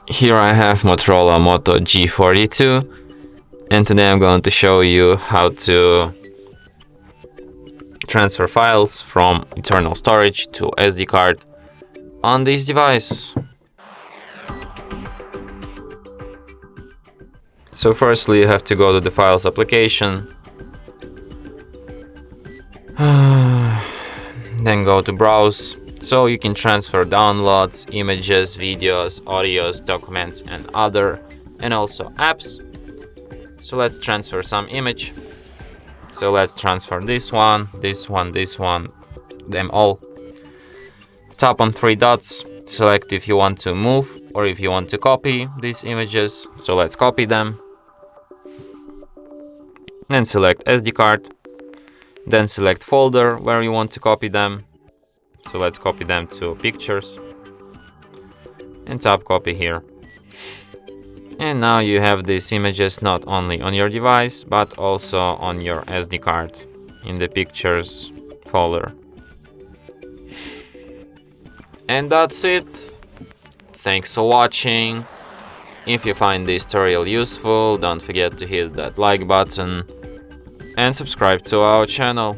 Here I have Motorola Moto G42, and today I'm going to show you how to transfer files from internal storage to SD card on this device. So firstly you have to go to the Files application, then go to Browse, so you can transfer downloads, images, videos, audios, documents and also apps. So let's transfer some image. So let's transfer this one, them all. Tap on three dots, select if you want to move or if you want to copy these images. So let's copy them. Then select SD card. Then select folder where you want to copy them. So let's copy them to pictures. And tap copy here. And now you have these images not only on your device, but also on your SD card in the pictures folder. And that's it. Thanks for watching. If you find this tutorial useful, don't forget to hit that like button and subscribe to our channel.